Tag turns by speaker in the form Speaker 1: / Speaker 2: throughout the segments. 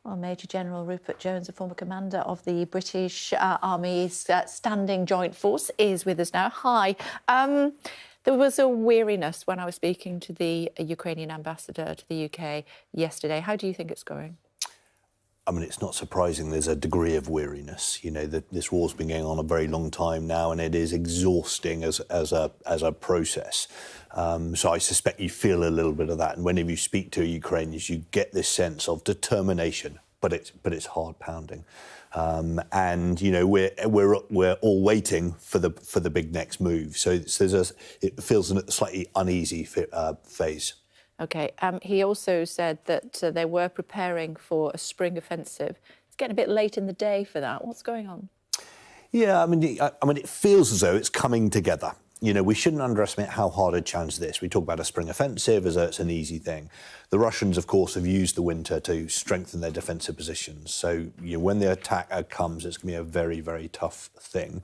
Speaker 1: Well, Major General Rupert Jones, a former commander of the British Army's Standing Joint Force, is with us now. Hi. There was a weariness when I was speaking to the Ukrainian ambassador to the UK yesterday. How do you think it's going?
Speaker 2: I mean, it's not surprising there's a degree of weariness. You know, this war's been going on a very long time now, and it is exhausting as a process. So I suspect you feel a little bit of that. And whenever you speak to Ukrainians, you get this sense of determination, but it's hard pounding. And you know, we're all waiting for the big next move. So it feels a slightly uneasy phase.
Speaker 1: OK. He also said that they were preparing for a spring offensive. It's getting a bit late in the day for that. What's going on?
Speaker 2: Yeah, I mean, it feels as though it's coming together. You know, we shouldn't underestimate how hard a challenge this. We talk about a spring offensive as though it's an easy thing. The Russians, of course, have used the winter to strengthen their defensive positions. So, you know, when the attack comes, it's going to be a very, very tough thing.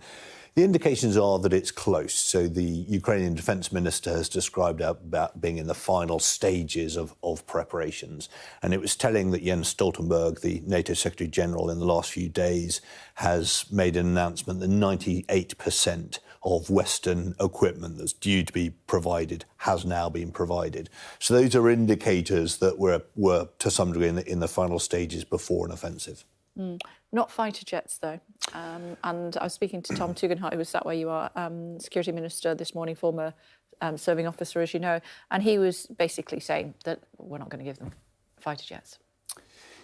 Speaker 2: The indications are that it's close. So the Ukrainian defence minister has described about being in the final stages of preparations. And it was telling that Jens Stoltenberg, the NATO Secretary General, in the last few days has made an announcement that 98% of Western equipment that's due to be provided has now been provided. So those are indicators that we're to some degree in the final stages before an offensive.
Speaker 1: Not fighter jets, though. And I was speaking to Tom Tugendhat, who was sat where you are, Security Minister this morning, former serving officer, as you know, and he was basically saying that we're not going to give them fighter jets.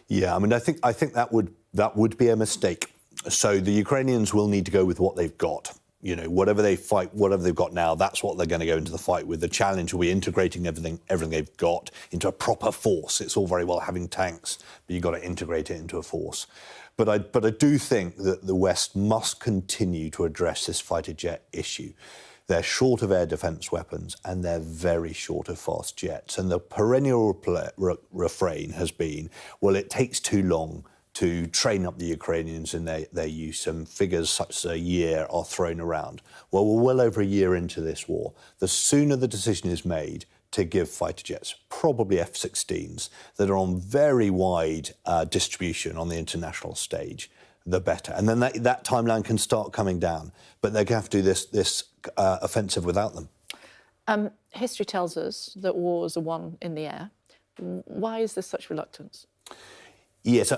Speaker 2: Yeah, I mean, I think that would be a mistake. So the Ukrainians will need to go with what they've got. You know, whatever they fight, whatever they've got now, that's what they're going to go into the fight with. The challenge will be integrating everything they've got into a proper force. It's all very well having tanks, but you've got to integrate it into a force. But I do think that the West must continue to address this fighter jet issue. They're short of air defence weapons and they're very short of fast jets. And the perennial refrain has been, well, it takes too long to train up the Ukrainians in their use, and figures such as a year are thrown around. Well, we're well over a year into this war. The sooner the decision is made to give fighter jets, probably F-16s, that are on very wide distribution on the international stage, the better. And then that timeline can start coming down. But they're going to have to do this offensive without them.
Speaker 1: History tells us that wars are won in the air. Why is there such reluctance?
Speaker 2: Yes,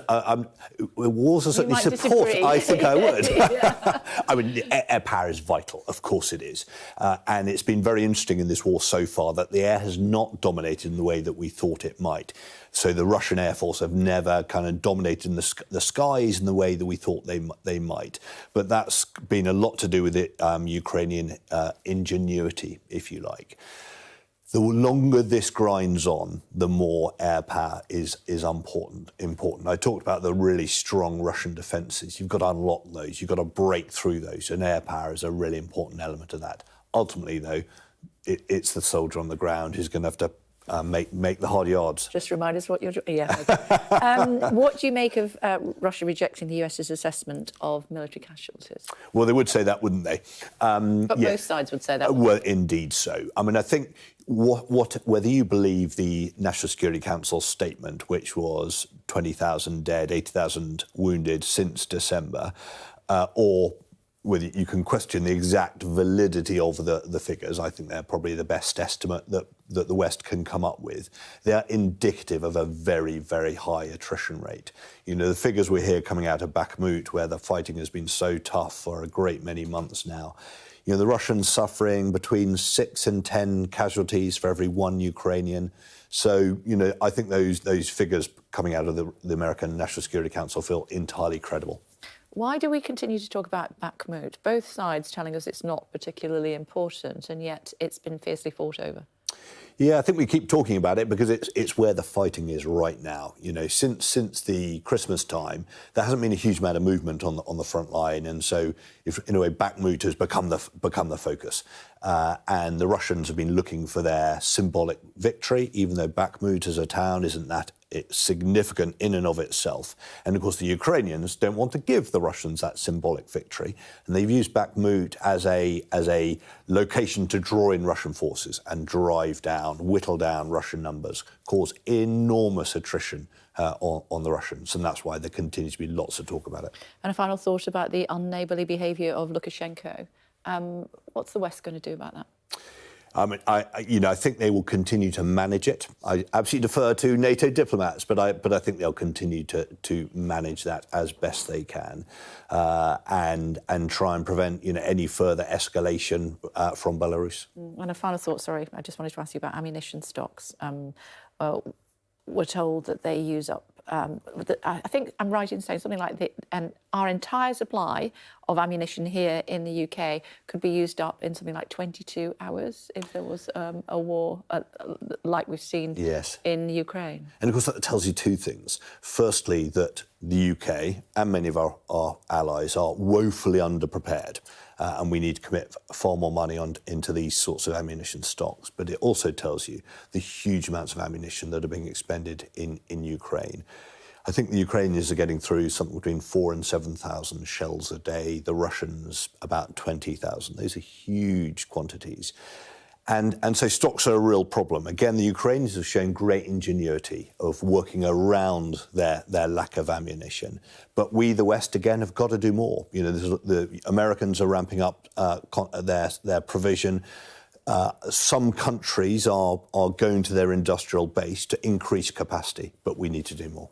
Speaker 2: wars are certainly support. I think I would. Yeah. I mean, air power is vital. Of course it is. And it's been very interesting in this war so far that the air has not dominated in the way that we thought it might. So the Russian Air Force have never kind of dominated the skies in the way that we thought they might. But that's been a lot to do with it, Ukrainian ingenuity, if you like. The longer this grinds on, the more air power is important. I talked about the really strong Russian defences. You've got to unlock those. You've got to break through those, and air power is a really important element of that. Ultimately, though, it's the soldier on the ground who's going to have to make the hard yards.
Speaker 1: Just remind us what you're doing. Yeah. Okay. What do you make of Russia rejecting the US's assessment of military casualties?
Speaker 2: Well, they would say that, wouldn't they?
Speaker 1: But
Speaker 2: yeah.
Speaker 1: Both sides would say that.
Speaker 2: Well, indeed so. I mean, I think whether you believe the National Security Council statement, which was 20,000 dead, 80,000 wounded since December, or whether you can question the exact validity of the figures, I think they're probably the best estimate that the West can come up with. They're indicative of a very, very high attrition rate. You know, the figures we hear coming out of Bakhmut, where the fighting has been so tough for a great many months now, you know, the Russians suffering between 6 and 10 casualties for every one Ukrainian. So, you know, I think those figures coming out of the American National Security Council feel entirely credible.
Speaker 1: Why do we continue to talk about Bakhmut? Both sides telling us it's not particularly important, and yet it's been fiercely fought over.
Speaker 2: Yeah, I think we keep talking about it because it's where the fighting is right now. You know, since the Christmas time, there hasn't been a huge amount of movement on the front line, and so in a way, Bakhmut has become the focus. And the Russians have been looking for their symbolic victory, even though Bakhmut as a town isn't that it's significant in and of itself. And of course, the Ukrainians don't want to give the Russians that symbolic victory, and they've used Bakhmut as a location to draw in Russian forces and drive down whittle down Russian numbers, cause enormous attrition on the Russians, and that's why there continues to be lots of talk about it.
Speaker 1: And a final thought about the unneighbourly behaviour of Lukashenko. What's the West going to do about that?
Speaker 2: I mean, I think they will continue to manage it. I absolutely defer to NATO diplomats, but I think they'll continue to manage that as best they can, and try and prevent any further escalation from Belarus.
Speaker 1: And a final thought. Sorry, I just wanted to ask you about ammunition stocks. We're told that they use up. I think I'm right in saying something like and our entire supply of ammunition here in the UK could be used up in something like 22 hours if there was a war like we've seen in Ukraine.
Speaker 2: And of course that tells you two things. Firstly, that the UK and many of our allies are woefully underprepared. And we need to commit far more money into these sorts of ammunition stocks. But it also tells you the huge amounts of ammunition that are being expended in Ukraine. I think the Ukrainians are getting through something between 4,000 and 7,000 shells a day. The Russians, about 20,000. Those are huge quantities. And so stocks are a real problem. Again, the Ukrainians have shown great ingenuity of working around their lack of ammunition. But we, the West, again, have got to do more. The Americans are ramping up their provision. Some countries are going to their industrial base to increase capacity, but we need to do more.